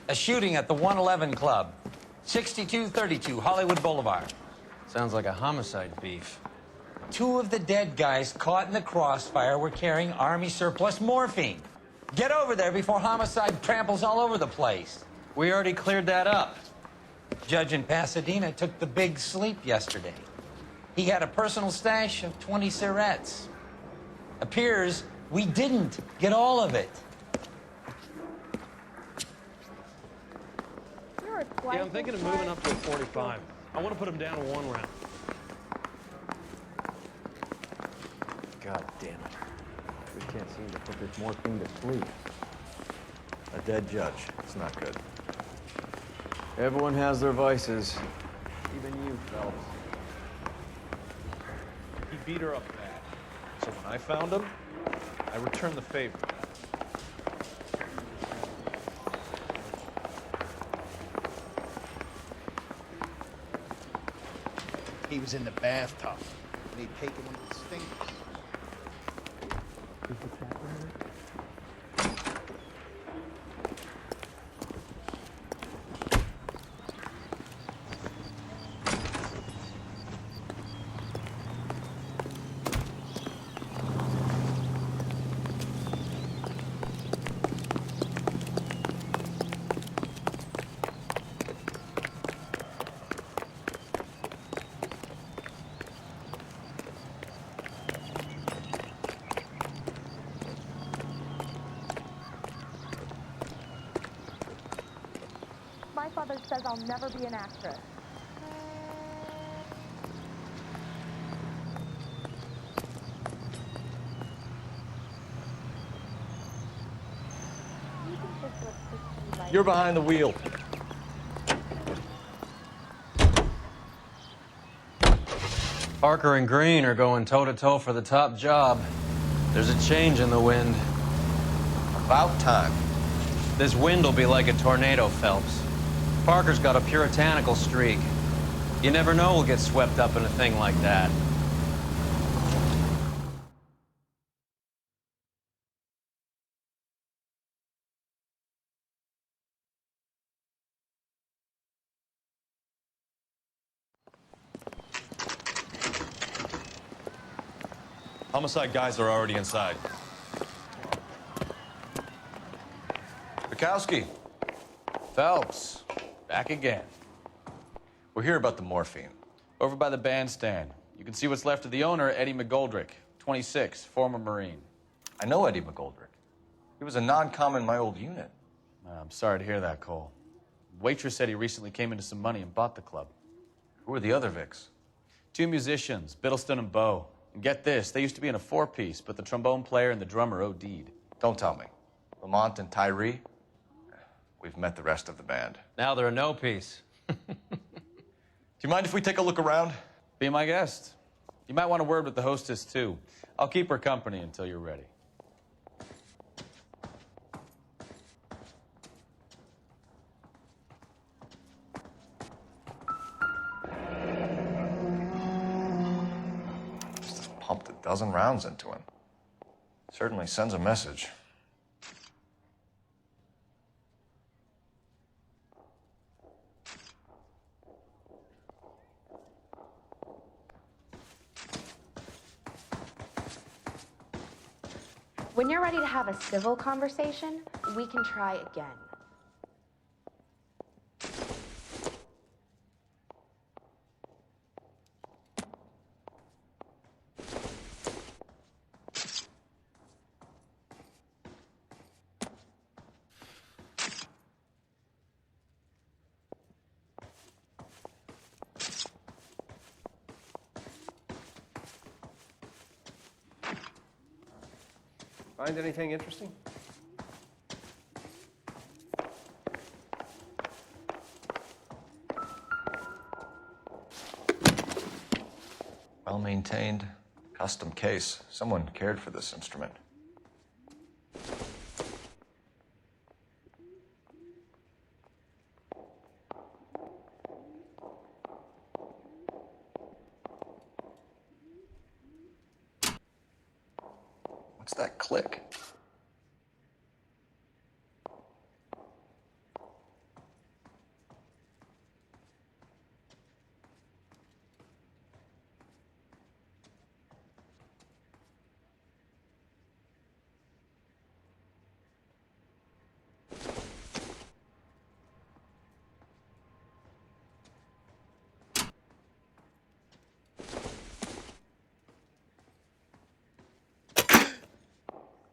A shooting at the 111 Club, 6232 Hollywood Boulevard. Sounds like a homicide beef. 2 of the dead guys caught in the crossfire were carrying Army surplus morphine. Get over there before homicide tramples all over the place. We already cleared that up. Judge in Pasadena took the big sleep yesterday. He had a personal stash of 20 cigarettes. Appears we didn't get all of it. Yeah, I'm thinking of moving up to a 45. I want to put him down to 1 round. God damn it. We can't seem to put this morphine to sleep. A dead judge. It's not good. Everyone has their vices. Even you, Phelps. He beat her up bad. So when I found him, I returned the favor. He was in the bathtub, and he'd taken one of his fingers. My father says I'll never be an actress. You're behind the wheel. Parker and Green are going toe-to-toe for the top job. There's a change in the wind. About time. This wind will be like a tornado, Phelps. Parker's got a puritanical streak. You never know we'll get swept up in a thing like that. Homicide guys are already inside. Bukowski. Phelps, back again. We're here about the morphine. Over by the bandstand. You can see what's left of the owner, Eddie McGoldrick, 26, former Marine. I know Eddie McGoldrick. He was a non-com in my old unit. I'm sorry to hear that, Cole. Waitress said he recently came into some money and bought the club. Who are the other Vics? 2 musicians, Biddleston and Bowe. And get this, they used to be in a 4-piece, but the trombone player and the drummer OD'd. Don't tell me. Lamont and Tyree? We've met the rest of the band. Now they're a no-piece. Do you mind if we take a look around? Be my guest. You might want a word with the hostess, too. I'll keep her company until you're ready. Just pumped a dozen rounds into him. Certainly sends a message. When you're ready to have a civil conversation, we can try again. Find anything interesting? Well-maintained, custom case. Someone cared for this instrument. What's that click?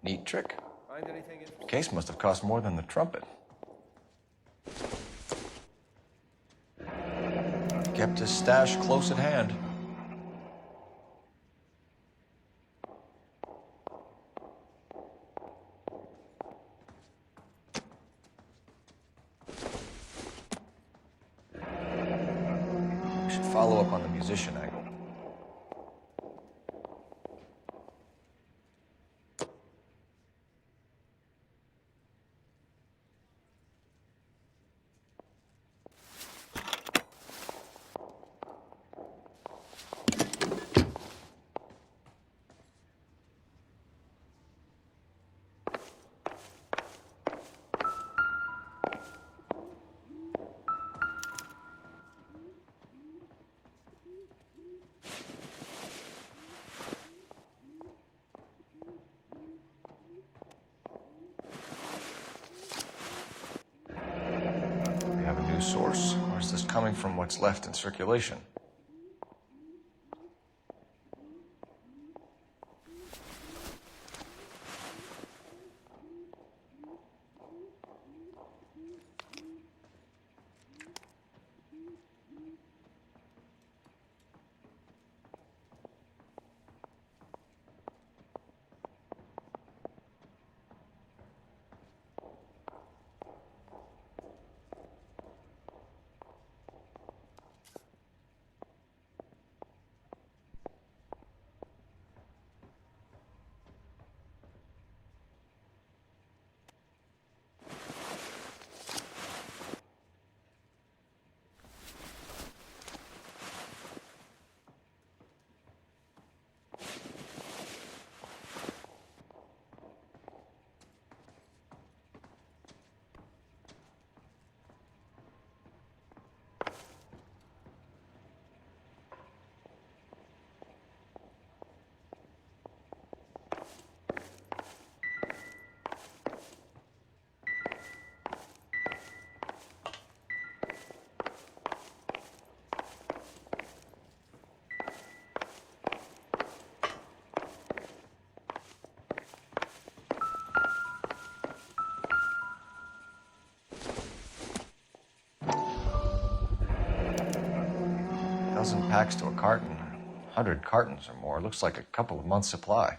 Neat trick. Find anything interesting? Case must have cost more than the trumpet. Kept his stash close at hand. We should follow up on the musician angle. We have a new source, or is this coming from what's left in circulation? Dozen packs to a carton, 100 cartons or more. Looks like a couple of months' supply.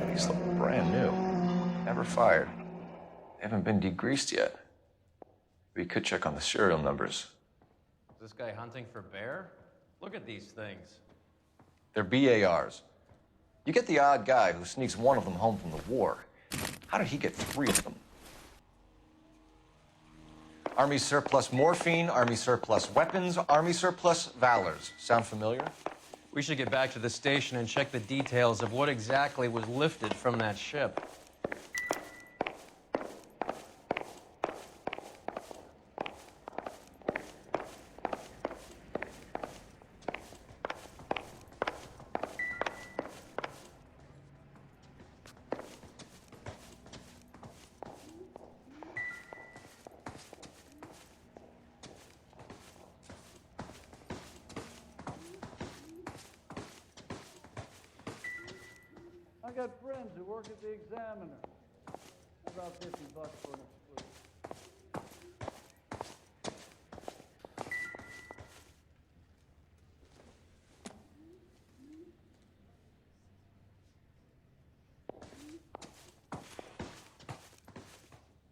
These look brand new. Never fired. They haven't been degreased yet. We could check on the serial numbers. Is this guy hunting for bear? Look at these things. They're BARs. You get the odd guy who sneaks one of them home from the war. How did he get 3 of them? Army surplus morphine, Army surplus weapons, Army surplus valors. Sound familiar? We should get back to the station and check the details of what exactly was lifted from that ship. I got friends who work at the Examiner. About $50 for an exclusive.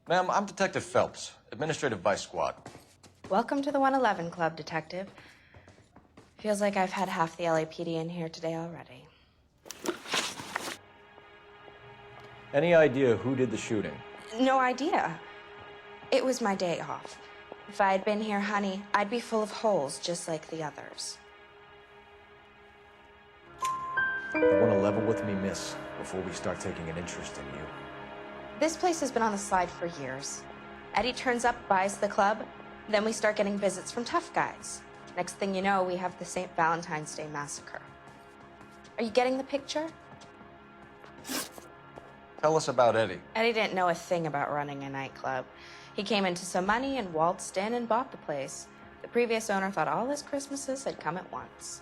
Ma'am, I'm Detective Phelps, Administrative Vice Squad. Welcome to the 111 Club, Detective. Feels like I've had half the LAPD in here today already. Any idea who did the shooting? No idea. It was my day off. If I had been here, honey, I'd be full of holes just like the others. You want to level with me, miss, before we start taking an interest in you. This place has been on the slide for years. Eddie turns up, buys the club, then we start getting visits from tough guys. Next thing you know, we have the St. Valentine's Day massacre. Are you getting the picture? Tell us about Eddie. Eddie didn't know a thing about running a nightclub. He came into some money and waltzed in and bought the place. The previous owner thought all his Christmases had come at once.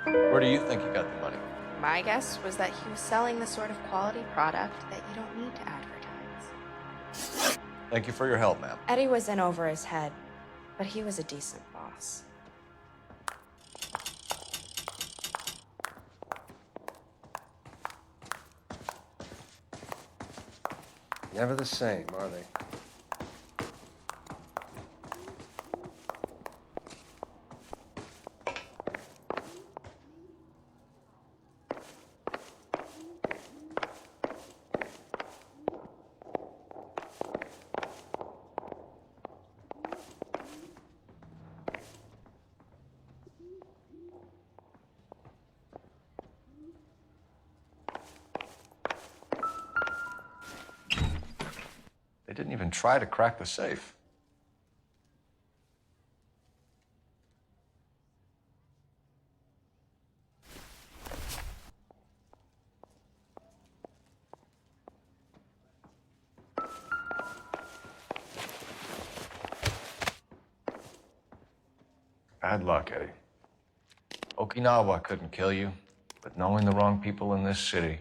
Where do you think he got the money? My guess was that he was selling the sort of quality product that you don't need to advertise. Thank you for your help, ma'am. Eddie was in over his head, but he was a decent boss. Never the same, are they? They didn't even try to crack the safe. Bad luck, Eddie. Okinawa couldn't kill you, but knowing the wrong people in this city.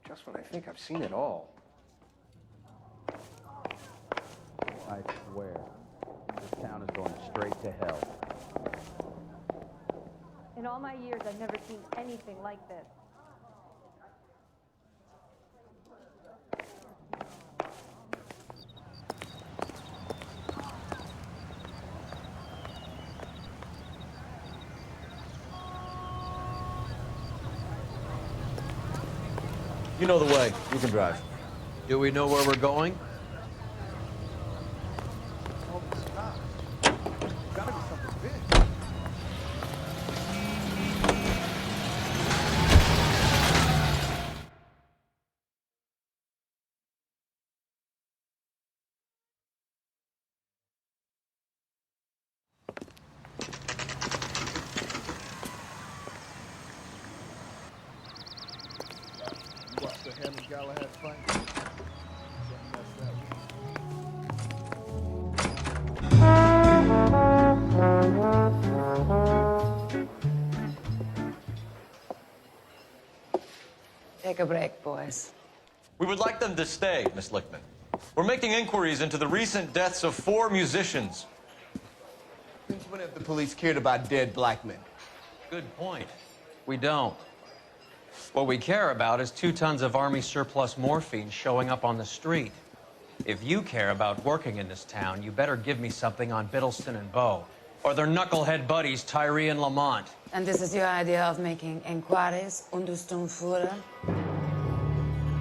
Just when I think I've seen it all. I swear, this town is going straight to hell. In all my years, I've never seen anything like this. You know the way. You can drive. Do we know where we're going? Gotta be something big. You watch the Ham and Galahad fight? Don't mess that with. Take a break, boys. We would like them to stay, Miss Lichtman. We're making inquiries into the recent deaths of 4 musicians. Since when have the police cared about dead black men? Good point. We don't. What we care about is 2 tons of Army surplus morphine showing up on the street. If you care about working in this town, you better give me something on Biddleston and Bow, or their knucklehead buddies, Tyree and Lamont. And this is your idea of making inquiries, Untersturmführer?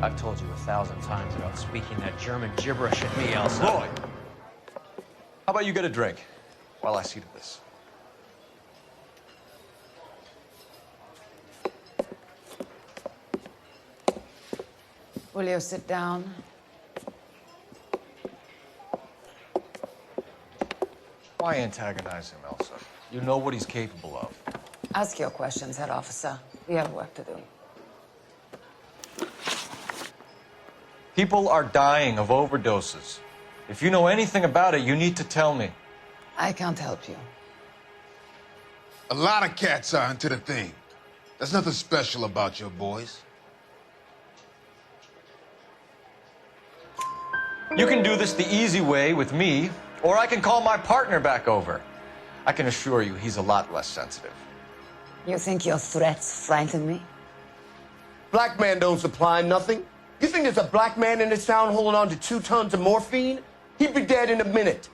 I've told you 1,000 times about speaking that German gibberish at me, Elsa. Lloyd, how about you get a drink while I see to this? Will you sit down? Why antagonize him, Elsa? You know what he's capable of. Ask your questions, head officer. We have work to do. People are dying of overdoses. If you know anything about it, you need to tell me. I can't help you. A lot of cats are into the thing. There's nothing special about your boys. You can do this the easy way with me, or I can call my partner back over. I can assure you he's a lot less sensitive. You think your threats frighten me? Black man don't supply nothing. You think there's a black man in this town holding on to 2 tons of morphine? He'd be dead in a minute.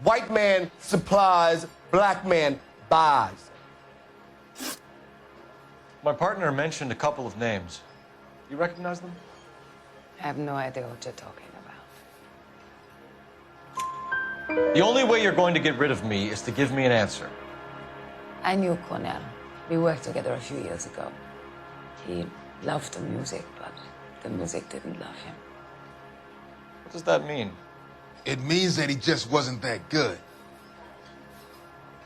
White man supplies, black man buys. My partner mentioned a couple of names. You recognize them? I have no idea what you're talking about. The only way you're going to get rid of me is to give me an answer. I knew Cornell. We worked together a few years ago. He loved the music, but the music didn't love him. What does that mean? It means that he just wasn't that good.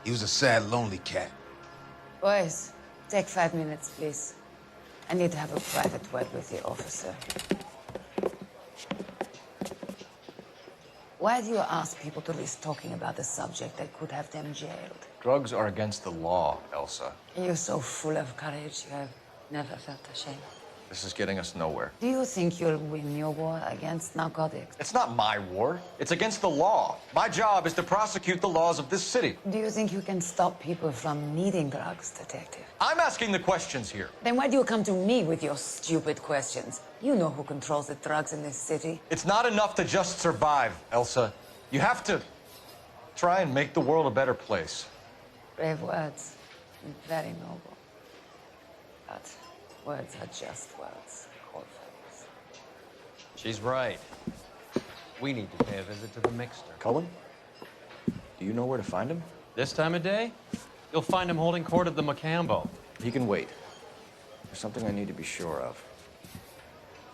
He was a sad, lonely cat. Boys, take 5 minutes, please. I need to have a private word with the officer. Why do you ask people to risk talking about a subject that could have them jailed? Drugs are against the law, Elsa. You're so full of courage, you have never felt ashamed. This is getting us nowhere. Do you think you'll win your war against narcotics? It's not my war. It's against the law. My job is to prosecute the laws of this city. Do you think you can stop people from needing drugs, detective? I'm asking the questions here. Then why do you come to me with your stupid questions? You know who controls the drugs in this city. It's not enough to just survive, Elsa. You have to try and make the world a better place. Brave words, and very noble. But words are just words, Coldfellows. She's right. We need to pay a visit to the mixer. Cullen? Do you know where to find him? This time of day, you'll find him holding court at the Macambo. He can wait. There's something I need to be sure of.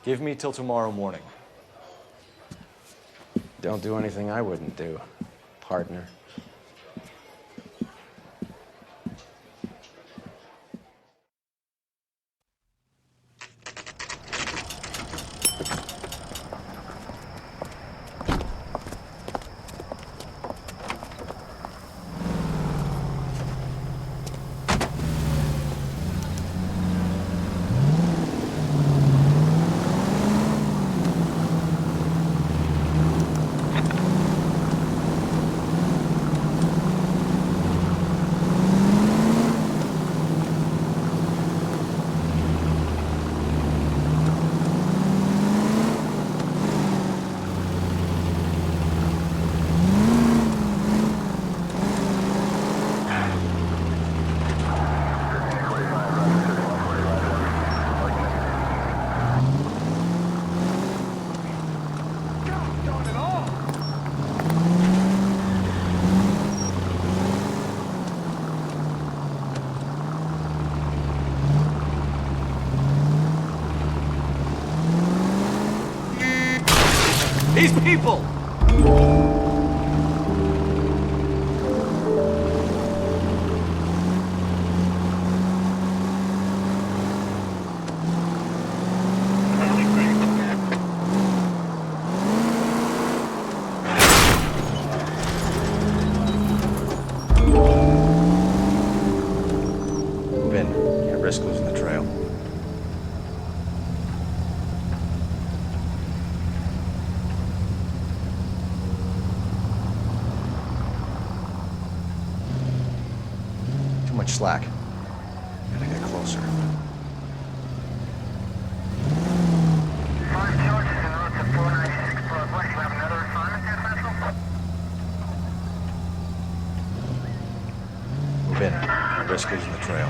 Give me till tomorrow morning. Don't do anything I wouldn't do, partner. These people! Ben, can't risk losing the trail. Too much slack. Gotta get closer. Move in. Risk losing the trail.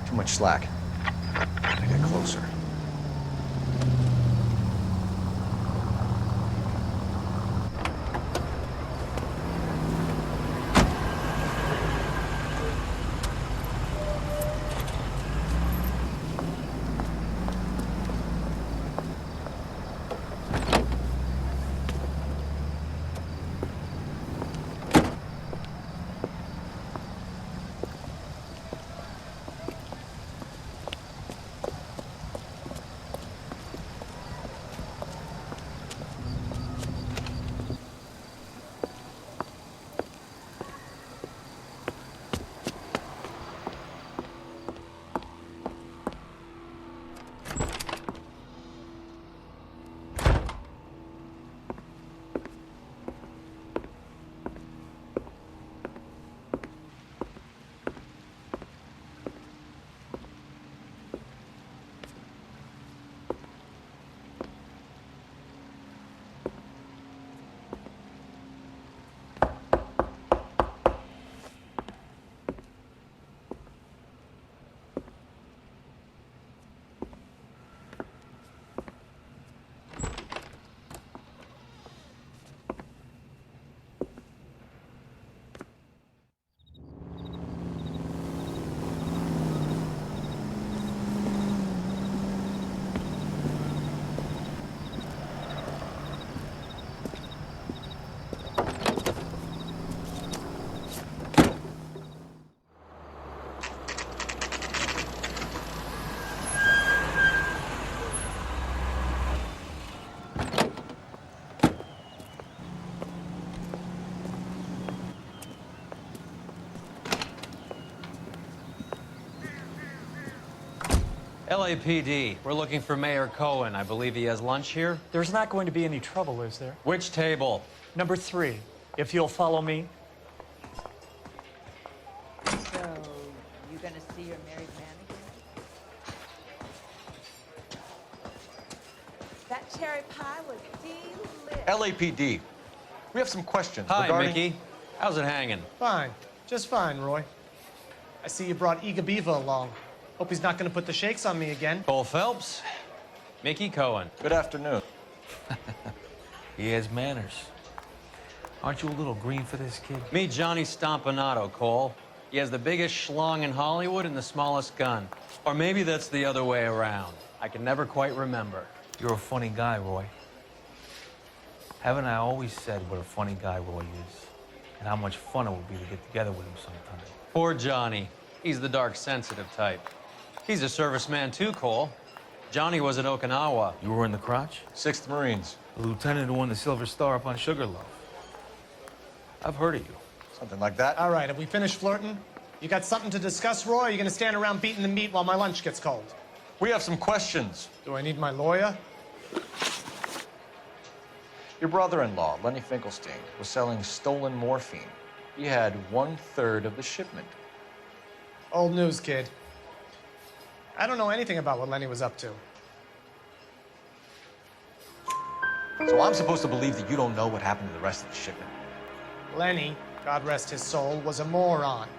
Too much slack. Gotta get closer. LAPD, we're looking for Mayor Cohen. I believe he has lunch here. There's not going to be any trouble, is there? Which table? Number 3, if you'll follow me. So, you gonna see your married man again? That cherry pie was delicious. LAPD. We have some questions Hi, regarding... Mickey. How's it hanging? Fine. Just fine, Roy. I see you brought Iga Beaver along. Hope he's not gonna put the shakes on me again. Cole Phelps, Mickey Cohen. Good afternoon. He has manners. Aren't you a little green for this kid? Meet Johnny Stompanato, Cole. He has the biggest schlong in Hollywood and the smallest gun. Or maybe that's the other way around. I can never quite remember. You're a funny guy, Roy. Haven't I always said what a funny guy Roy is? And how much fun it would be to get together with him sometime? Poor Johnny. He's the dark, sensitive type. He's a serviceman too, Cole. Johnny was at Okinawa. You were in the crotch? 6th Marines. The lieutenant who won the Silver Star up on Sugarloaf. I've heard of you. Something like that. All right, have we finished flirting? You got something to discuss, Roy, or are you gonna stand around beating the meat while my lunch gets cold? We have some questions. Do I need my lawyer? Your brother-in-law, Lenny Finkelstein, was selling stolen morphine. He had 1/3 of the shipment. Old news, kid. I don't know anything about what Lenny was up to. So I'm supposed to believe that you don't know what happened to the rest of the shipment? Lenny, God rest his soul, was a moron.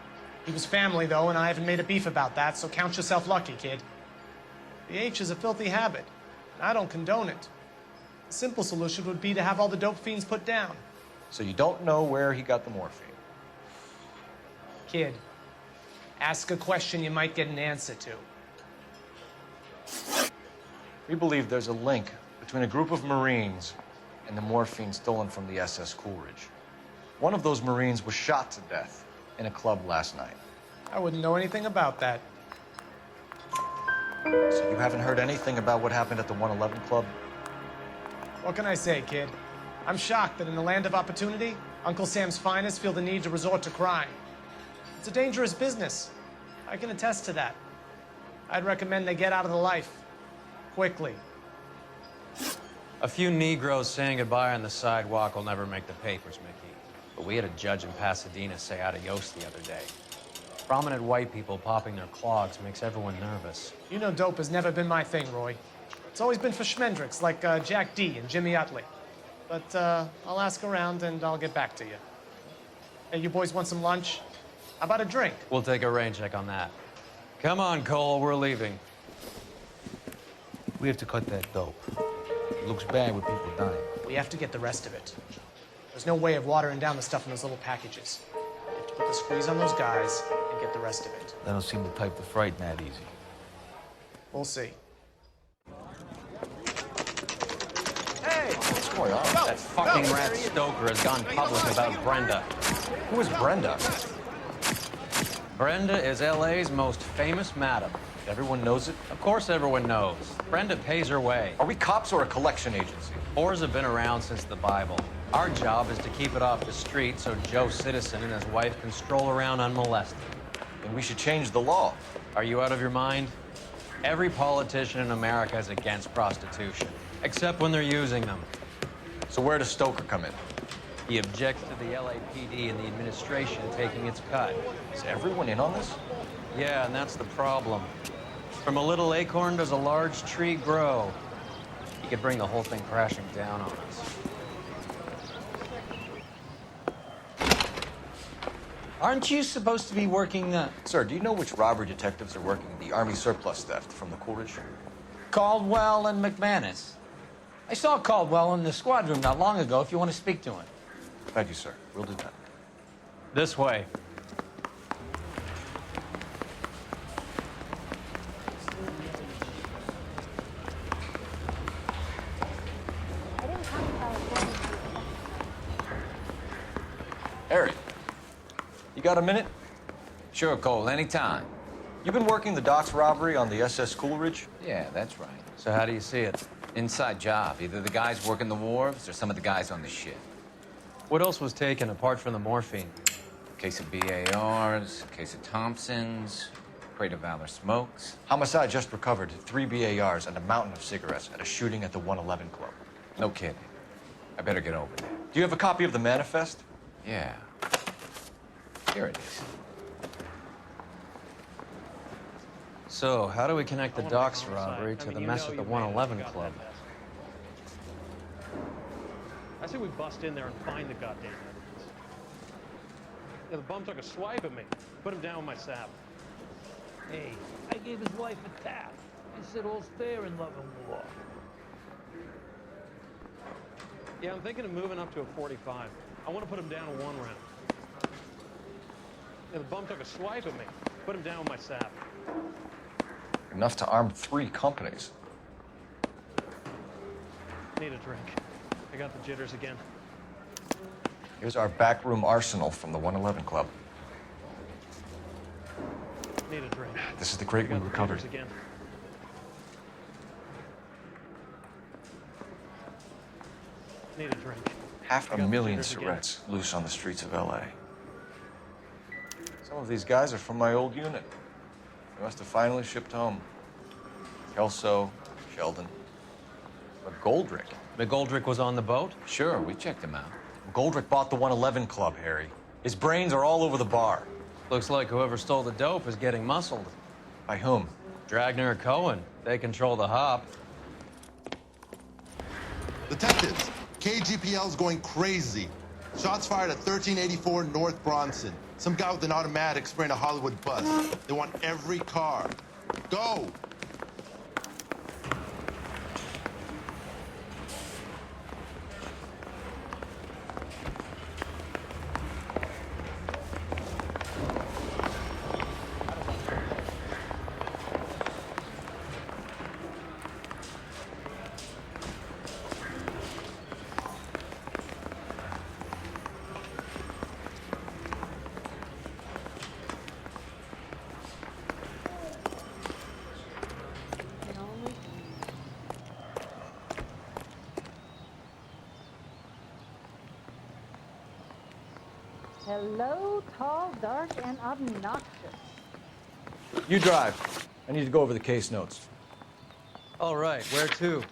He was family, though, and I haven't made a beef about that, so count yourself lucky, kid. The H is a filthy habit, and I don't condone it. The simple solution would be to have all the dope fiends put down. So you don't know where he got the morphine? Kid, ask a question you might get an answer to. We believe there's a link between a group of Marines and the morphine stolen from the SS Coolidge. One of those Marines was shot to death in a club last night. I wouldn't know anything about that. So you haven't heard anything about what happened at the 111 Club? What can I say, kid? I'm shocked that in the land of opportunity, Uncle Sam's finest feel the need to resort to crime. It's a dangerous business. I can attest to that. I'd recommend they get out of the life. Quickly. A few Negroes saying goodbye on the sidewalk will never make the papers, Mickey. But we had a judge in Pasadena say adios the other day. Prominent white people popping their clogs makes everyone nervous. You know dope has never been my thing, Roy. It's always been for schmendricks like Jack D. and Jimmy Utley. But I'll ask around and I'll get back to you. Hey, you boys want some lunch? How about a drink? We'll take a rain check on that. Come on, Cole, we're leaving. We have to cut that dope. It looks bad with people dying. We have to get the rest of it. There's no way of watering down the stuff in those little packages. You have to put the squeeze on those guys and get the rest of it. They don't seem the type to frighten that easy. We'll see. Hey, what's going on? That fucking rat Stoker has gone public about Brenda. Who is Brenda? Brenda is LA's most famous madam. Everyone knows it? Of course everyone knows. Brenda pays her way. Are we cops or a collection agency? Whores have been around since the Bible. Our job is to keep it off the street so Joe Citizen and his wife can stroll around unmolested. Then we should change the law. Are you out of your mind? Every politician in America is against prostitution, except when they're using them. So where does Stoker come in? He objects to the LAPD and the administration taking its cut. Is everyone in on this? Yeah, and that's the problem. From a little acorn does a large tree grow. He could bring the whole thing crashing down on us. Aren't you supposed to be working Sir, do you know which robbery detectives are working the Army surplus theft from the Coolidge? Caldwell and McManus? I saw Caldwell in the squad room not long ago if you want to speak to him. Thank you, sir. We'll do that. This way. Harry, you got a minute? Sure, Cole, anytime. You've been working the docks robbery on the SS Coolidge? Yeah, that's right. So how do you see it? Inside job. Either the guys working the wharves or some of the guys on the ship. What else was taken apart from the morphine? Case of BARs, case of Thompsons. Crate of Valor smokes. Homicide just recovered 3 BARs and a mountain of cigarettes at a shooting at the 111 Club. No kidding. I better get over there. Do you have a copy of the manifest? Yeah. Here it is. So, how do we connect the docks robbery to the mess at the 111 Club? I say we bust in there and find the goddamn evidence. Yeah, the bum took a swipe at me. Put him down with my saddle. Hey, I gave his wife a tap. I said all's fair in love and war. Yeah, I'm thinking of moving up to a 45. I want to put him down in 1 round. Yeah, the bum took a swipe at me. Put him down with my saddle. Enough to arm 3 companies. Need a drink. I got the jitters again. Here's our backroom arsenal from the 111 Club. Need a drink. This is the crate we recovered. Jitters again. Need a drink. Half a million cigarettes loose on the streets of LA. Some of these guys are from my old unit. They must have finally shipped home. Kelso, Sheldon. McGoldrick. McGoldrick was on the boat? Sure, we checked him out. McGoldrick bought the 111 Club, Harry. His brains are all over the bar. Looks like whoever stole the dope is getting muscled. By whom? Dragner or Cohen. They control the hop. Detectives, KGPL's going crazy. Shots fired at 1384 North Bronson. Some guy with an automatic spraying a Hollywood bus. They want every car. Go! Hello, tall, dark, and obnoxious. You drive. I need to go over the case notes. All right, where to?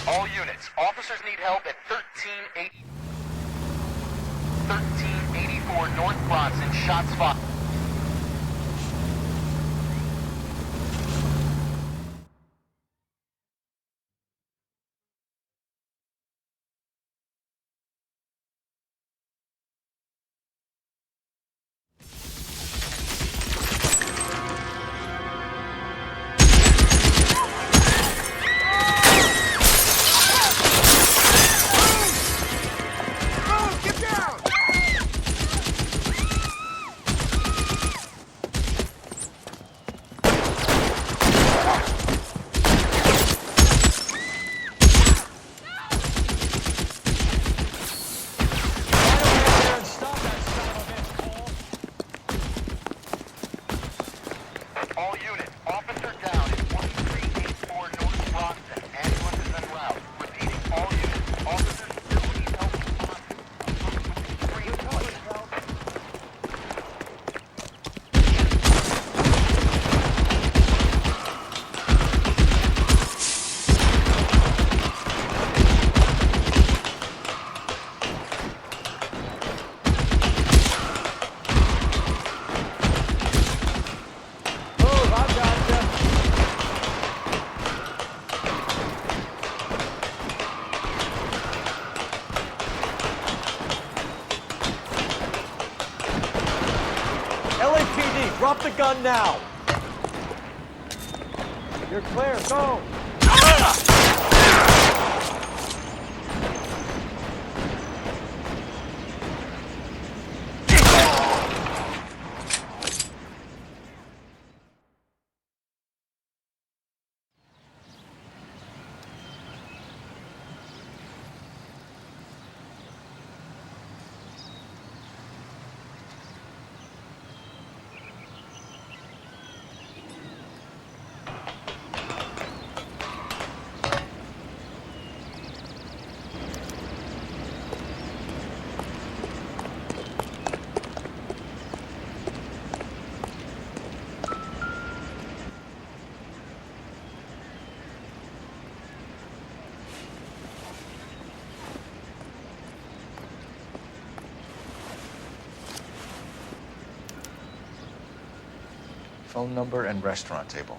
All units, officers need help at 1384 North Bronson, shots fired. LAPD, drop the gun now. You're clear, go. Phone number and restaurant table.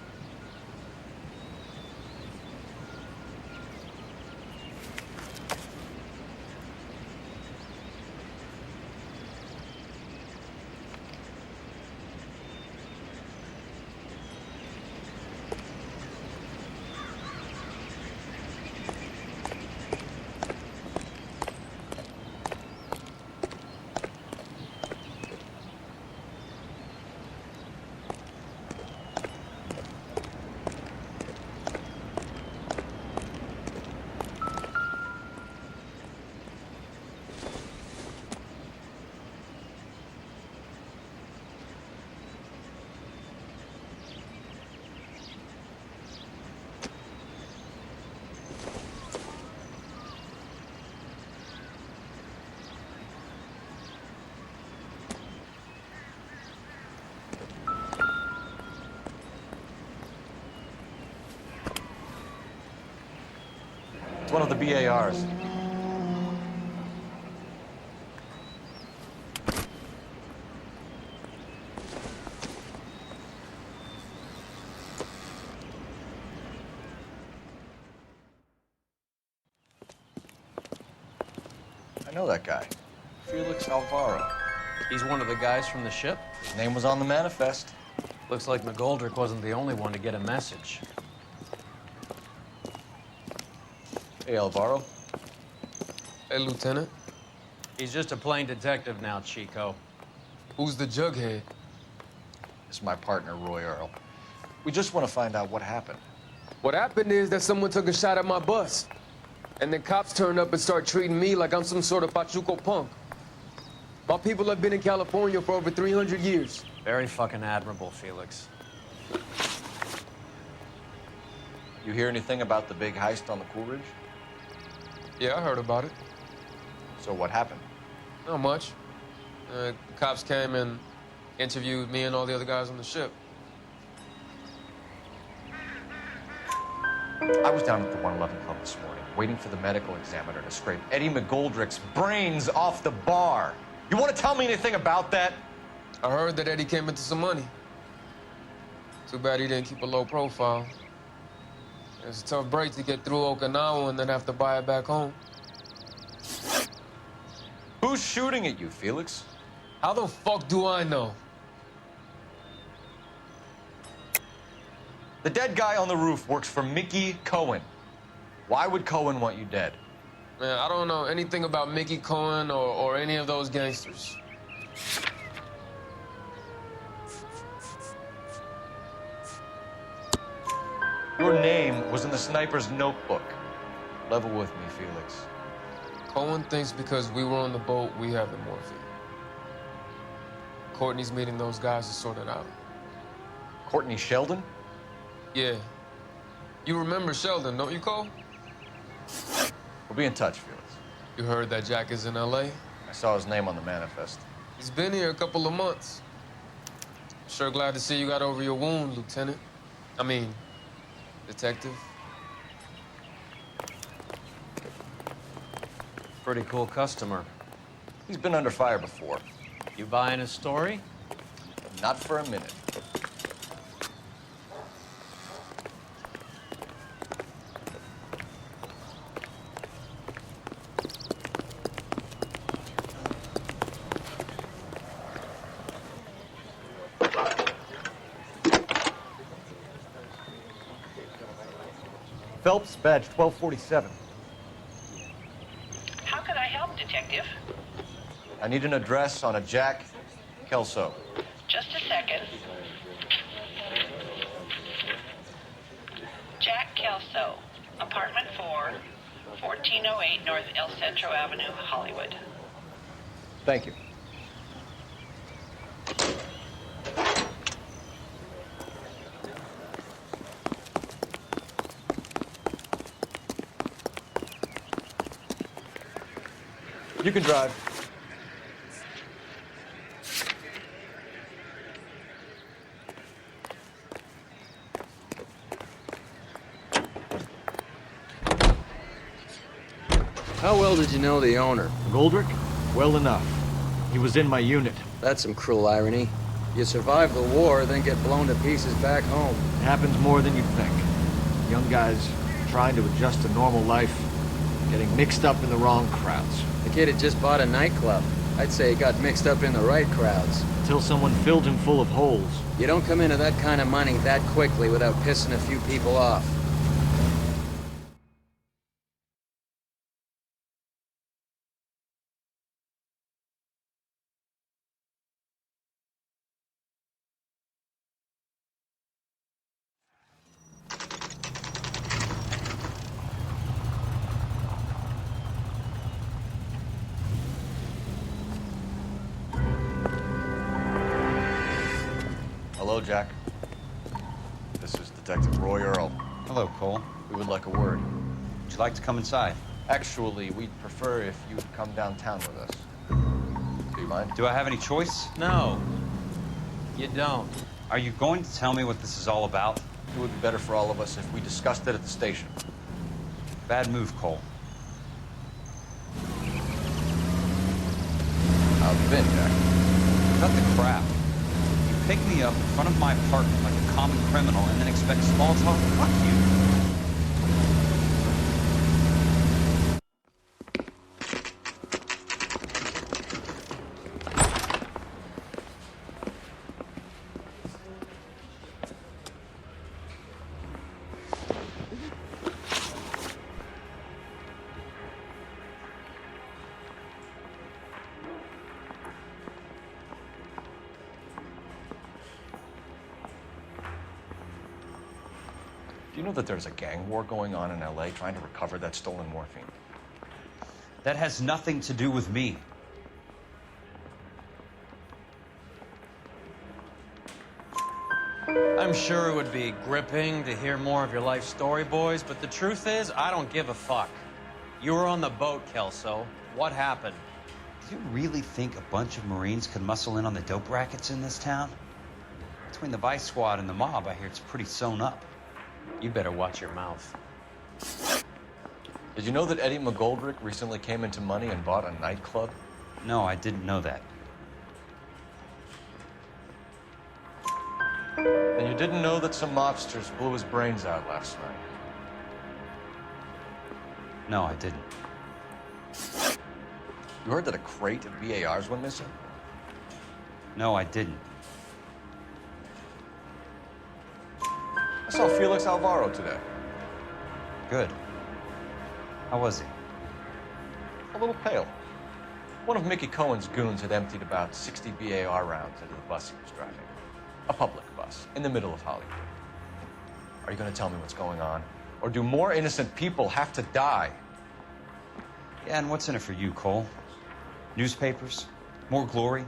It's one of the BARs. I know that guy. Felix Alvaro. He's one of the guys from the ship? His name was on the manifest. Looks like McGoldrick wasn't the only one to get a message. Hey, Alvaro. Hey, Lieutenant. He's just a plain detective now, Chico. Who's the jughead? This is my partner, Roy Earl. We just want to find out what happened. What happened is that someone took a shot at my bus. And then cops turned up and start treating me like I'm some sort of Pachuco punk. My people have been in California for over 300 years. Very fucking admirable, Felix. You hear anything about the big heist on the Coolidge? Yeah, I heard about it. So what happened? Not much. The cops came and interviewed me and all the other guys on the ship. I was down at the 111 Club this morning, waiting for the medical examiner to scrape Eddie McGoldrick's brains off the bar. You want to tell me anything about that? I heard that Eddie came into some money. Too bad he didn't keep a low profile. It's a tough break to get through Okinawa and then have to buy it back home. Who's shooting at you, Felix? How the fuck do I know? The dead guy on the roof works for Mickey Cohen. Why would Cohen want you dead? Man, I don't know anything about Mickey Cohen or any of those gangsters. Your name was in the sniper's notebook. Level with me, Felix. Cohen thinks because we were on the boat, we have the morphine. Courtney's meeting those guys to sort it out. Courtney Sheldon? Yeah. You remember Sheldon, don't you, Cole? We'll be in touch, Felix. You heard that Jack is in L.A.? I saw his name on the manifest. He's been here a couple of months. Sure glad to see you got over your wound, Lieutenant. I mean, Detective. Pretty cool customer. He's been under fire before. You buying his story? Not for a minute. Phelps, badge 1247. How can I help, Detective? I need an address on a Jack Kelso. Just a second. Jack Kelso, apartment 4, 1408 North El Centro Avenue, Hollywood. Thank you. You can drive. How well did you know the owner? Goldrick? Well enough. He was in my unit. That's some cruel irony. You survive the war, then get blown to pieces back home. It happens more than you'd think. Young guys trying to adjust to normal life, getting mixed up in the wrong crowds. The kid had just bought a nightclub. I'd say he got mixed up in the right crowds. Until someone filled him full of holes. You don't come into that kind of money that quickly without pissing a few people off. Hello, Jack. This is Detective Roy Earl. Hello, Cole. We would like a word. Would you like to come inside? Actually, we'd prefer if you'd come downtown with us. Do you mind? Do I have any choice? No, you don't. Are you going to tell me what this is all about? It would be better for all of us if we discussed it at the station. Bad move, Cole. How have you been, Jack? Cut the crap. You pick me up in front of my apartment like a common criminal and then expect small talk? Fuck you. Do you know that there's a gang war going on in LA trying to recover that stolen morphine? That has nothing to do with me. I'm sure it would be gripping to hear more of your life story, boys, but the truth is, I don't give a fuck. You were on the boat, Kelso. What happened? Do you really think a bunch of Marines could muscle in on the dope rackets in this town? Between the Vice Squad and the mob, I hear it's pretty sewn up. You better watch your mouth. Did you know that Eddie McGoldrick recently came into money and bought a nightclub? No, I didn't know that. And you didn't know that some mobsters blew his brains out last night? No, I didn't. You heard that a crate of BARs went missing? No, I didn't. I saw Felix Alvaro today. Good. How was he? A little pale. One of Mickey Cohen's goons had emptied about 60 BAR rounds into the bus he was driving. A public bus, in the middle of Hollywood. Are you going to tell me what's going on? Or do more innocent people have to die? Yeah, and what's in it for you, Cole? Newspapers? More glory?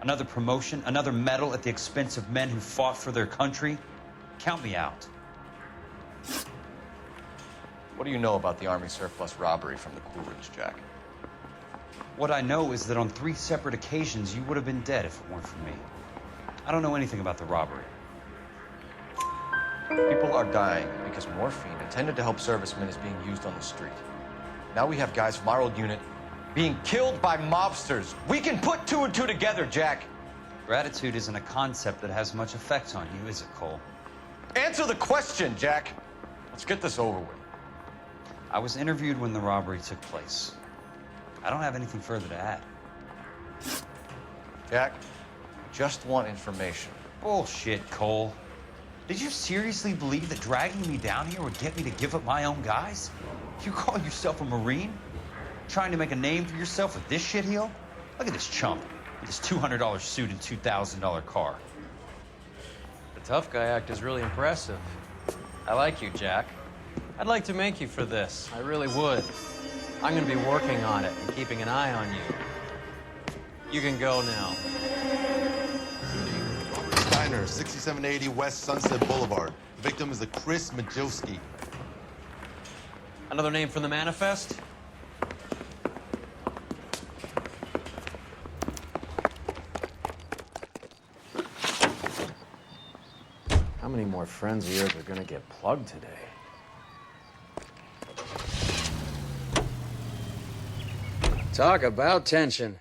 Another promotion? Another medal at the expense of men who fought for their country? Count me out. What do you know about the Army surplus robbery from the Coolidge, Jack? What I know is that on 3 separate occasions, you would have been dead if it weren't for me. I don't know anything about the robbery. People are dying because morphine intended to help servicemen is being used on the street. Now we have guys from our old unit being killed by mobsters. We can put 2 and 2 together, Jack. Gratitude isn't a concept that has much effect on you, is it, Cole? Answer the question, Jack. Let's get this over with. I was interviewed when the robbery took place. I don't have anything further to add. Jack, just want information. Bullshit, Cole. Did you seriously believe that dragging me down here would get me to give up my own guys? You call yourself a Marine? Trying to make a name for yourself with this shitheel? Look at this chump with his $200 suit and $2,000 car. The tough guy act is really impressive. I like you, Jack. I'd like to make you for this. I really would. I'm gonna be working on it and keeping an eye on you. You can go now. Diner, 6780 West Sunset Boulevard. The victim is a Chris Majowski. Another name from the manifest? How many more friends of yours are gonna get plugged today? Talk about tension.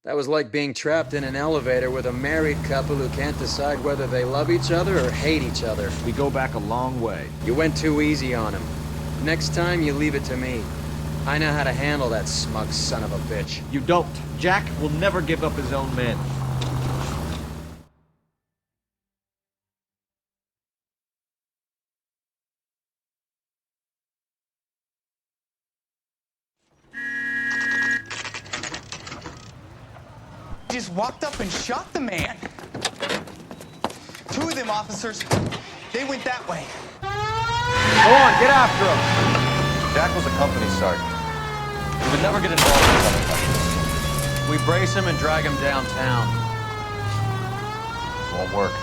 That was like being trapped in an elevator with a married couple who can't decide whether they love each other or hate each other. We go back a long way. You went too easy on him. Next time, you leave it to me. I know how to handle that smug son of a bitch. You don't. Jack will never give up his own men. Just walked up and shot the man. Two of them officers, they went that way. Go on, get after him. Jack was a company sergeant. He would never get involved in something like this. We brace him and drag him downtown. Won't work.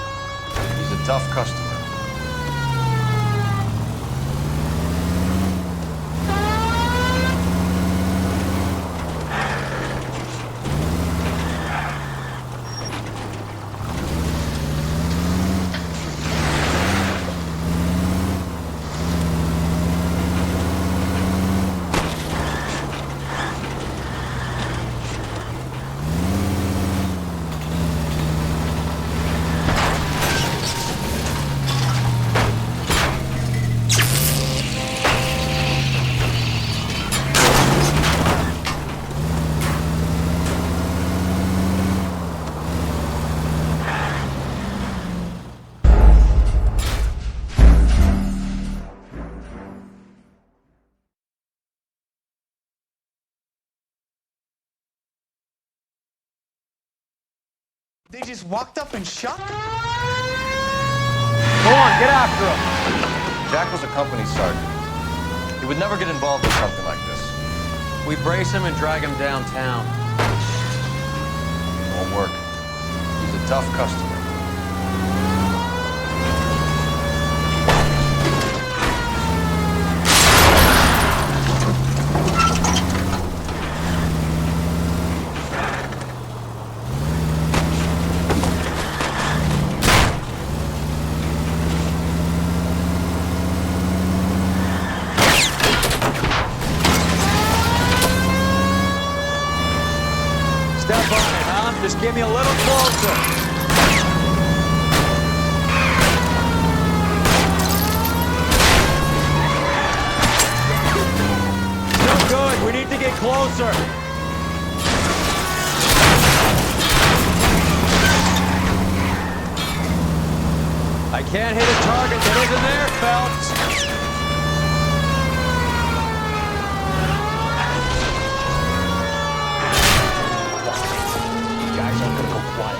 He's a tough customer. They just walked up and shot. Go on, get after him. Jack was a company sergeant. He would never get involved in something like this. We brace him and drag him downtown. Won't work. He's a tough customer. Step on it, huh? Just give me a little closer. No good. We need to get closer. I can't hit a target that isn't there, Phelps. Guys aren't gonna go quiet.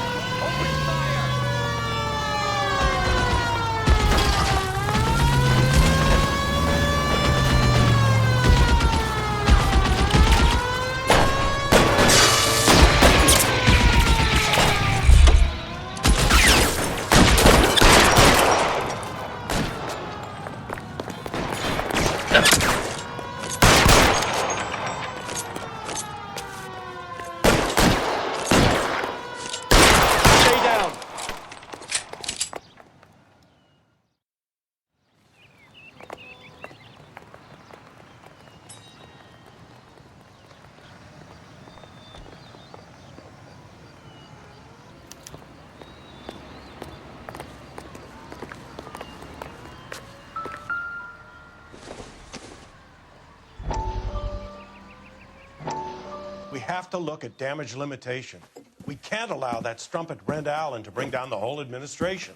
We have to look at damage limitation. We can't allow that strumpet Brent Allen to bring down the whole administration.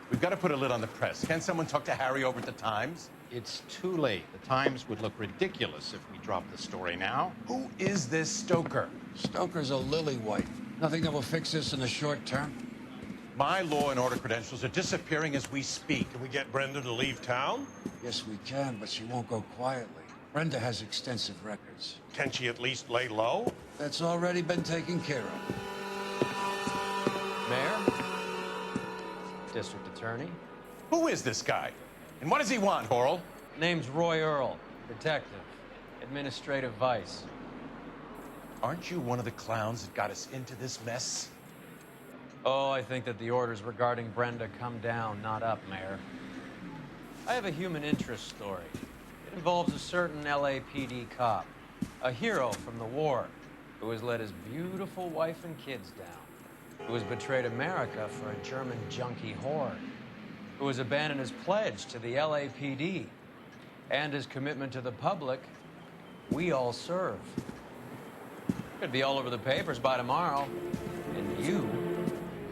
We've got to put a lid on the press. Can someone talk to Harry over at the Times? It's too late. The Times would look ridiculous if we dropped the story now. Who is this Stoker? Stoker's a lily-white. Nothing that will fix this in the short term. My law and order credentials are disappearing as we speak. Can we get Brenda to leave town? Yes, we can, but she won't go quietly. Brenda has extensive records. Can she at least lay low? That's already been taken care of. Mayor? District Attorney? Who is this guy? And what does he want, Horrell? Name's Roy Earl, detective, administrative vice. Aren't you one of the clowns that got us into this mess? Oh, I think that the orders regarding Brenda come down, not up, Mayor. I have a human interest story. It involves a certain LAPD cop, a hero from the war. who has let his beautiful wife and kids down, who has betrayed America for a German junkie horde, who has abandoned his pledge to the LAPD and his commitment to the public, we all serve. Could be all over the papers by tomorrow, and you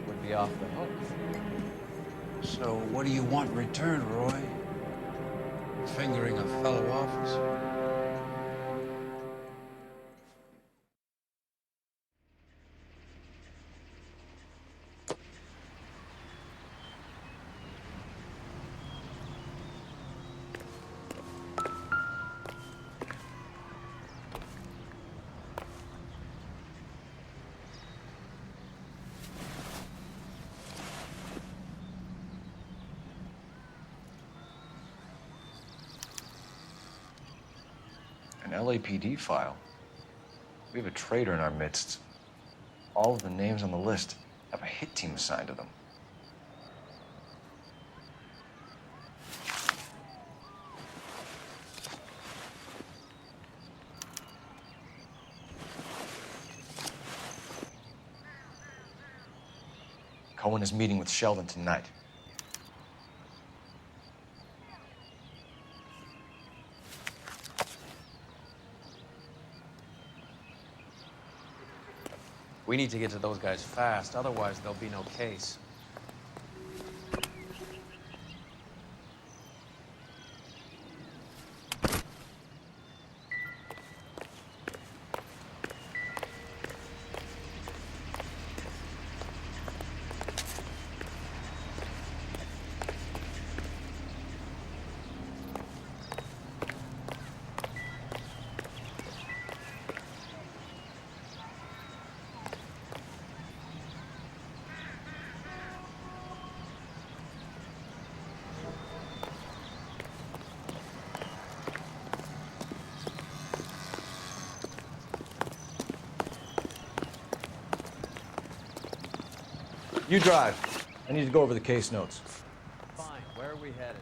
would be off the hook. So what do you want in return, Roy? Fingering a fellow officer? An LAPD file. We have a traitor in our midst. All of the names on the list have a hit team assigned to them. Cohen is meeting with Sheldon tonight. We need to get to those guys fast, otherwise there'll be no case. You drive. I need to go over the case notes. Fine, where are we headed?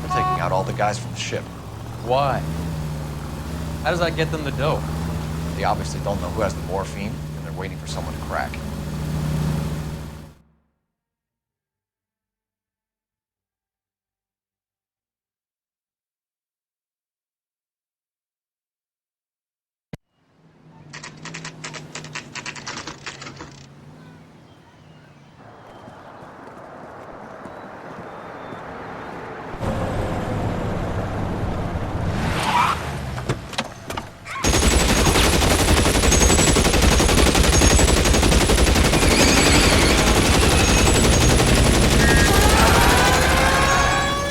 We're taking out all the guys from the ship. Why? How does that get them the dope? They obviously don't know who has the morphine, and they're waiting for someone to crack.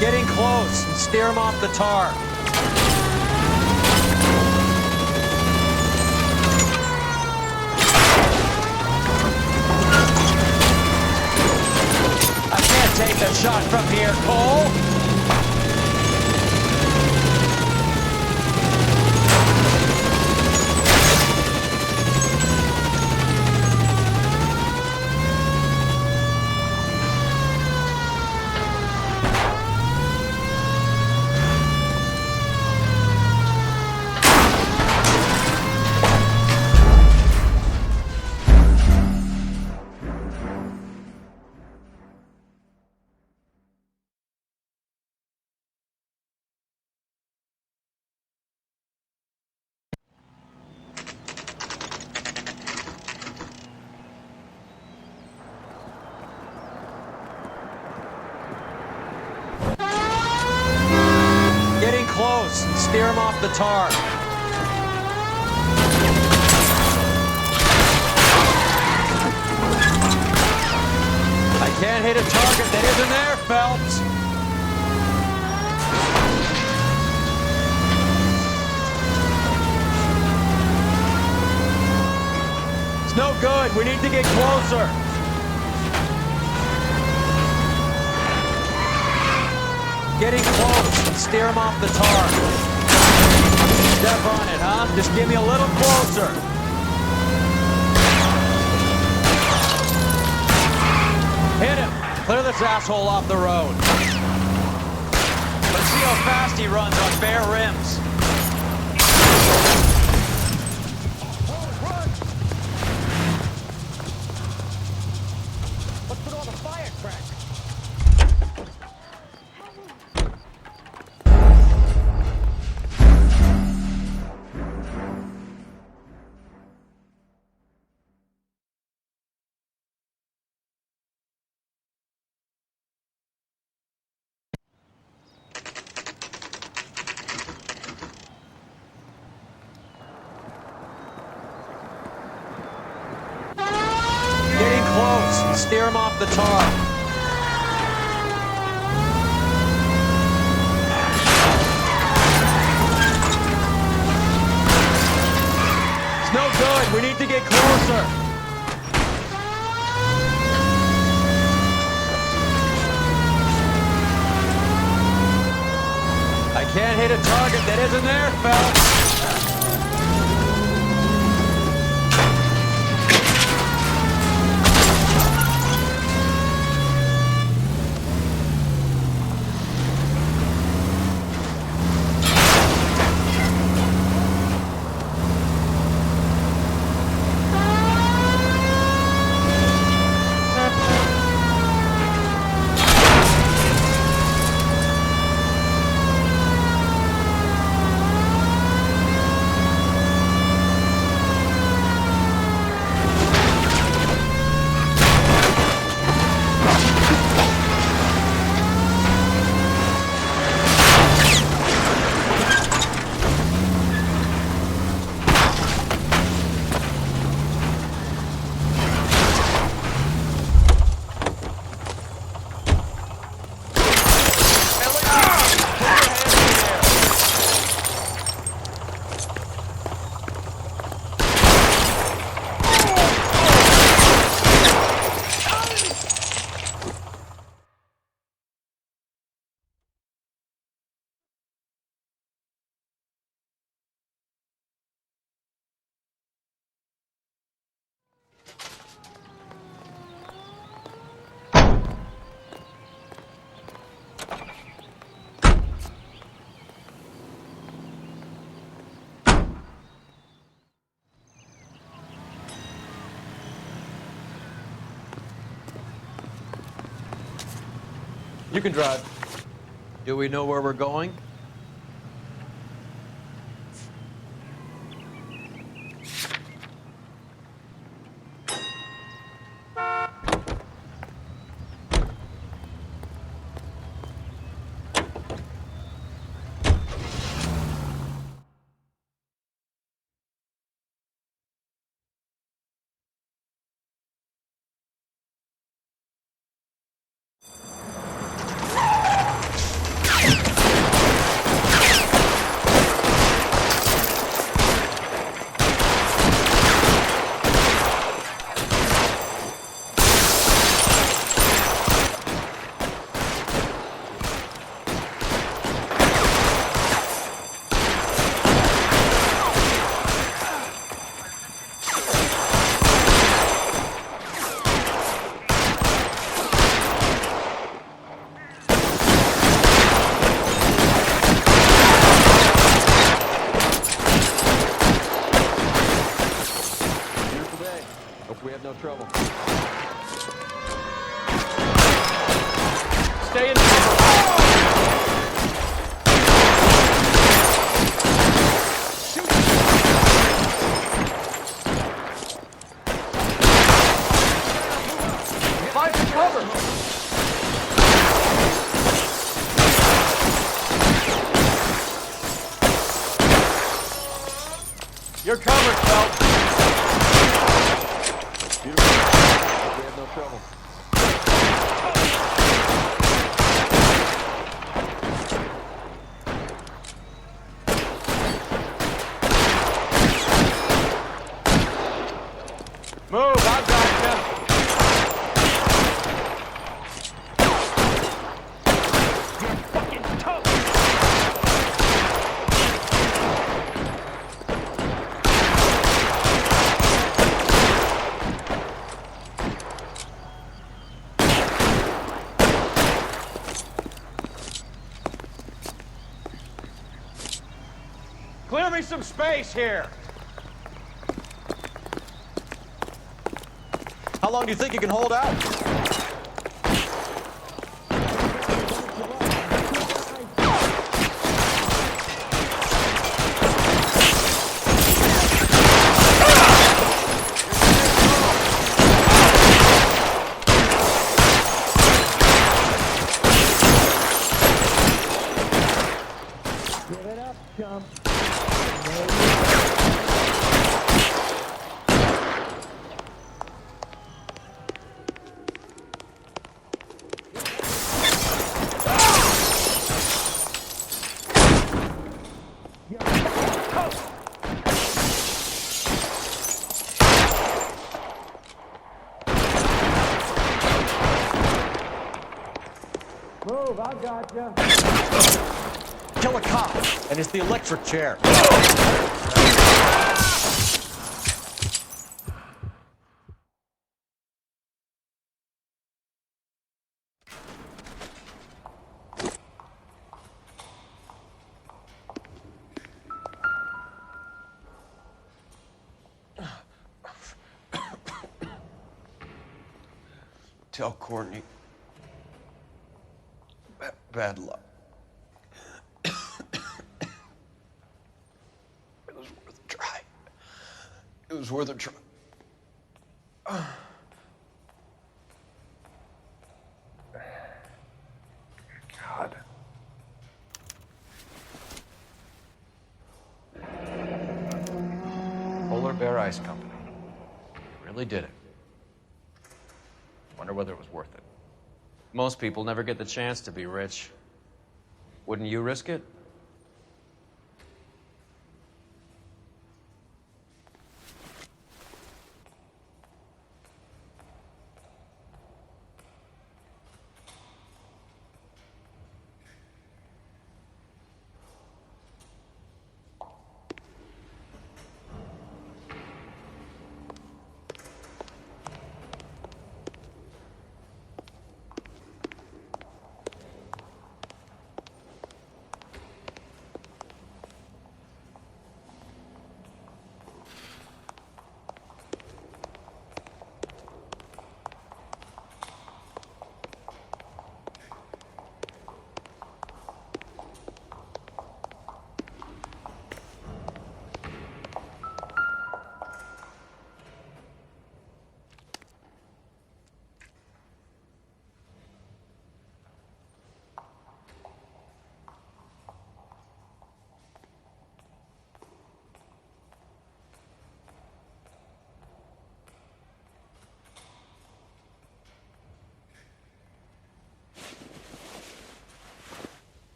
Getting close and steer them off the tar. I can't take the shot from here, Cole. Getting close and steer them off the tar. I can't hit a target that isn't there, Phelps. It's no good. We need to get closer. Getting close and steer him off the tar. Step on it, huh? Just give me a little closer. this asshole off the road. Let's see how fast he runs on bare rims. Let's put all the firecrackers. Getting close. Steer him off the tar. It's no good. We need to get closer. I can't hit a target that isn't there, fellas. You can drive. Do we know where we're going? We have no trouble. Stay in cover. Find some cover. You're covered, Phelps. Beautiful. We have no trouble. Move, I've got you. some space here. How long do you think you can hold out? Give it up, chump. Move, I got ya. Kill a cop, and it's the electric chair. Tell Courtney. Bad luck. It was worth a try. It was worth a try. God. Polar Bear Ice Company. Really did it. Wonder whether it was worth it. Most people never get the chance to be rich. Wouldn't you risk it?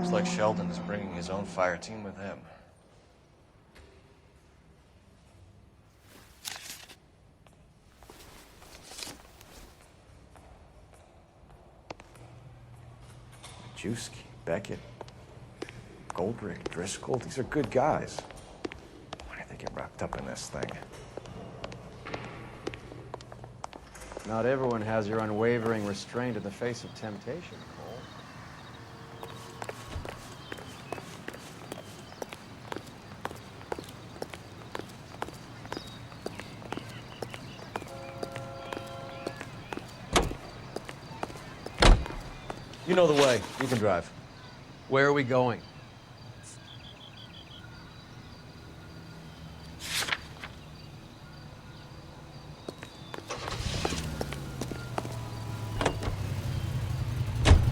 Looks like Sheldon's bringing his own fire team with him. Majewski, Beckett, Goldrick, Driscoll, these are good guys. Why did they get wrapped up in this thing? Not everyone has your unwavering restraint in the face of temptation, Cole. You know the way. You can drive. Where are we going?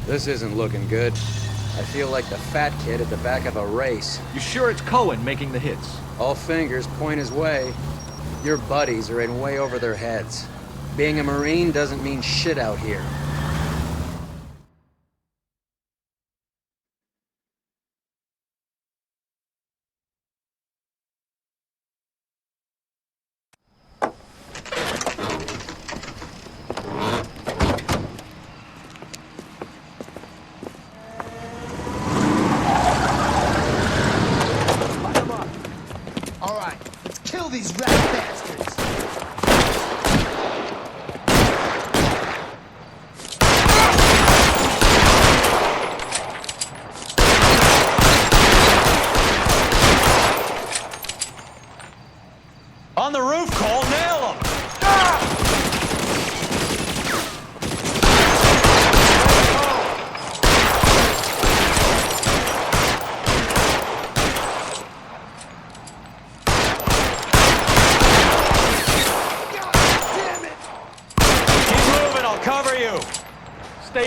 This isn't looking good. I feel like the fat kid at the back of a race. You sure it's Cohen making the hits? All fingers point his way. Your buddies are in way over their heads. Being a Marine doesn't mean shit out here. All right, let's kill these rat bastards.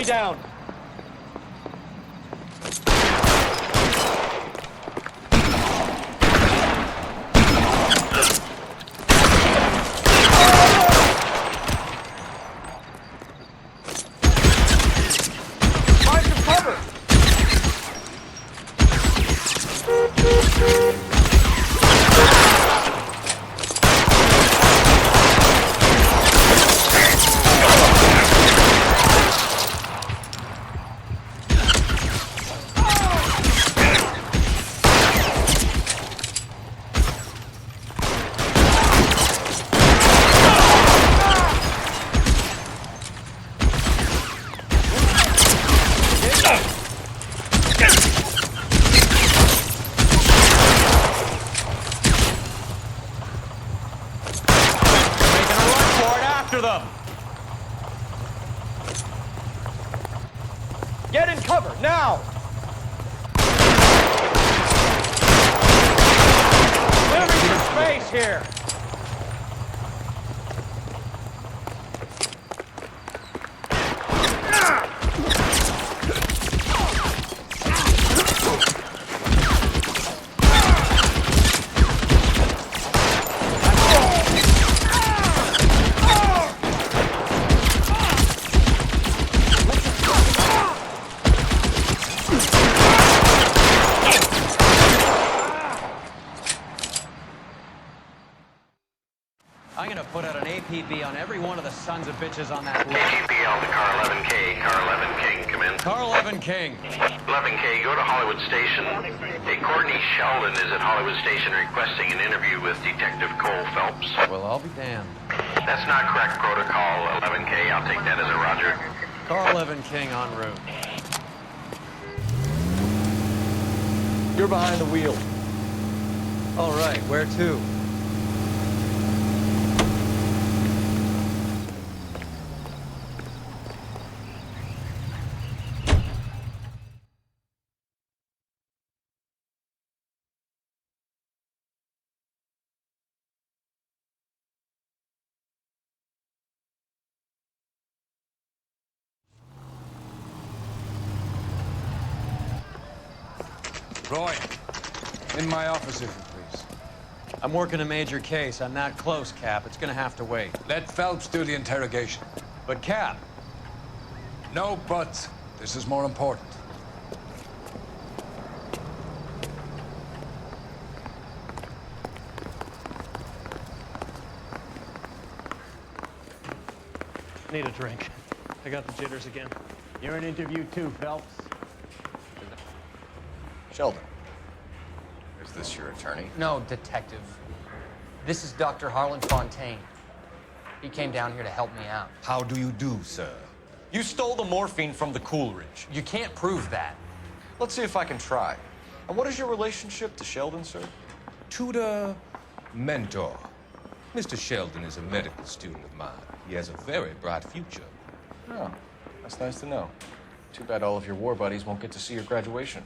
down. Find some cover. After them! Get in cover, now! Clearing your space here! I'm gonna put out an APB on every one of the sons of bitches on that list. APL to car 11K. Car 11 King, come in. Car 11 King. 11K, go to Hollywood Station. Hey, Courtney Sheldon is at Hollywood Station requesting an interview with Detective Cole Phelps. Well, I'll be damned. That's not correct protocol, 11K. I'll take that as a roger. Car 11 King en route. You're behind the wheel. All right, where to? Roy, in my office, if you please. I'm working a major case. I'm not close, Cap. It's gonna have to wait. Let Phelps do the interrogation. But, Cap. No buts. This is more important. Need a drink. I got the jitters again. You're in interview too, Phelps. Sheldon, is this your attorney? No, detective. This is Dr. Harlan Fontaine. He came down here to help me out. How do you do, sir? You stole the morphine from the Coolidge. You can't prove that. Let's see if I can try. And what is your relationship to Sheldon, sir? Tutor, mentor. Mr. Sheldon is a medical student of mine. He has a very bright future. Oh, that's nice to know. Too bad all of your war buddies won't get to see your graduation.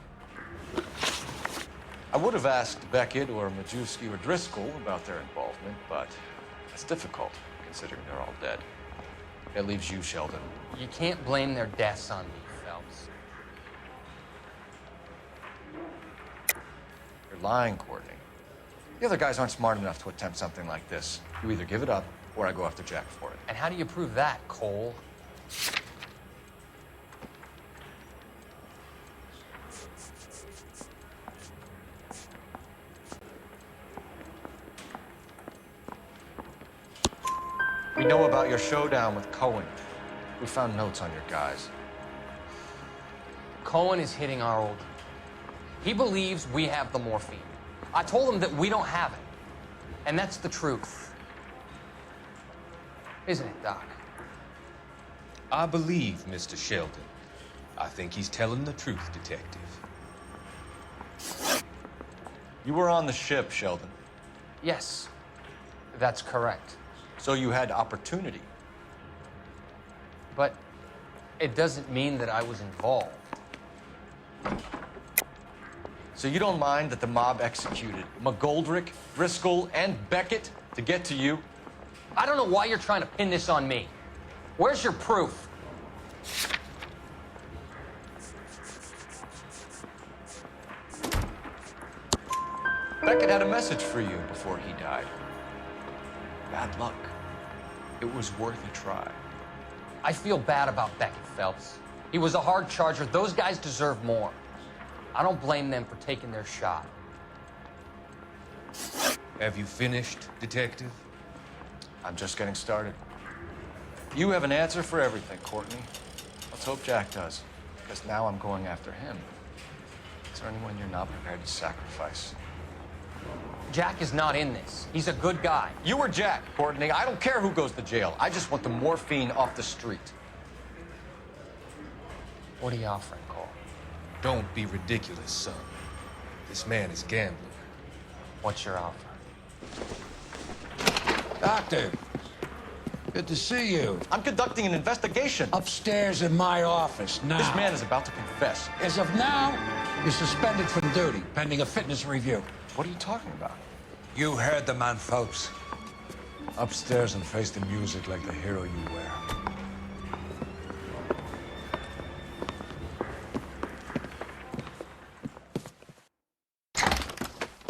I would have asked Beckett or Majewski or Driscoll about their involvement, but that's difficult, considering they're all dead. That leaves you, Sheldon. You can't blame their deaths on me, Phelps. You're lying, Courtney. The other guys aren't smart enough to attempt something like this. You either give it up, or I go after Jack for it. And how do you prove that, Cole? We know about your showdown with Cohen. We found notes on your guys. Cohen is hitting our old. He believes we have the morphine. I told him that we don't have it. And that's the truth. Isn't it, Doc? I believe Mr. Sheldon. I think he's telling the truth, Detective. You were on the ship, Sheldon. Yes, that's correct. So you had opportunity. But it doesn't mean that I was involved. So you don't mind that the mob executed McGoldrick, Driscoll, and Beckett to get to you? I don't know why you're trying to pin this on me. Where's your proof? Beckett had a message for you before he died. Bad luck. It was worth a try. I feel bad about Beckett, Phelps. He was a hard charger. Those guys deserve more. I don't blame them for taking their shot. Have you finished, Detective? I'm just getting started. You have an answer for everything, Courtney. Let's hope Jack does, because now I'm going after him. Is there anyone you're not prepared to sacrifice? Jack is not in this. He's a good guy. You or Jack, Courtney. I don't care who goes to jail. I just want the morphine off the street. What are you offering, Cole? Don't be ridiculous, son. This man is gambling. What's your offer? Doctor, good to see you. I'm conducting an investigation. Upstairs in my office now. This man is about to confess. As of now, you're suspended from duty, pending a fitness review. What are you talking about? You heard the man, Phelps. Upstairs and face the music like the hero you were.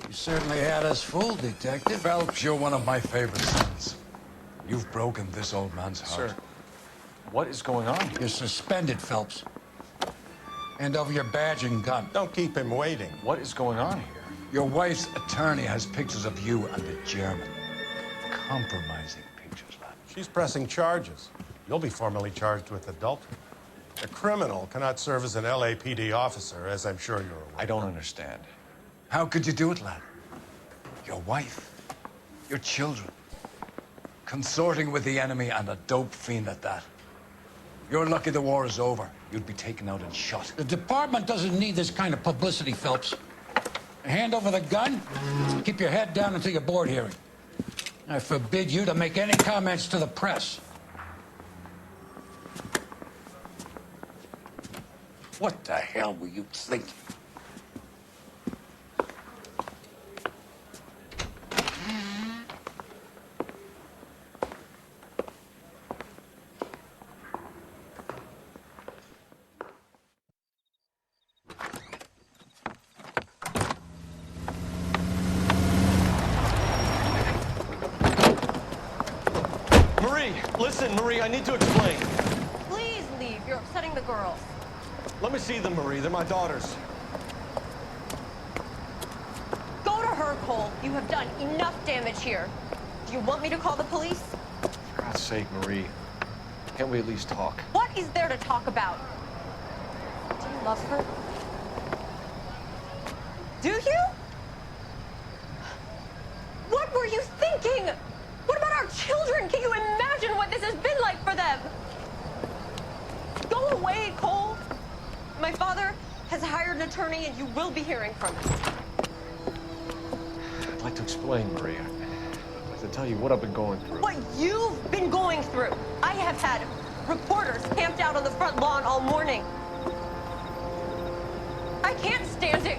You certainly had us fooled, Detective. Phelps, you're one of my favorite sons. You've broken this old man's heart. Sir, what is going on here? You're suspended, Phelps. Hand over your badge and gun. Don't keep him waiting. What is going on here? Your wife's attorney has pictures of you and the German. Compromising pictures, lad. She's pressing charges. You'll be formally charged with adultery. A criminal cannot serve as an LAPD officer, as I'm sure you're aware. I don't understand. How could you do it, lad? Your wife, your children, consorting with the enemy and a dope fiend at that. You're lucky the war is over. You'd be taken out and shot. The department doesn't need this kind of publicity, Phelps. Hand over the gun, keep your head down until your board hearing. I forbid you to make any comments to the press. What the hell were you thinking? Listen, Marie, I need to explain. Please leave. You're upsetting the girls. Let me see them, Marie. They're my daughters. Go to her, Cole. You have done enough damage here. Do you want me to call the police? For God's sake, Marie. Can't we at least talk? What is there to talk about? Do you love her? Do you? What were you thinking? What about our children? Can you imagine what this has been like for them? Go away, Cole. My father has hired an attorney, and you will be hearing from him. I'd like to explain, Marie. I'd like to tell you what I've been going through. What you've been going through. I have had reporters camped out on the front lawn all morning. I can't stand it,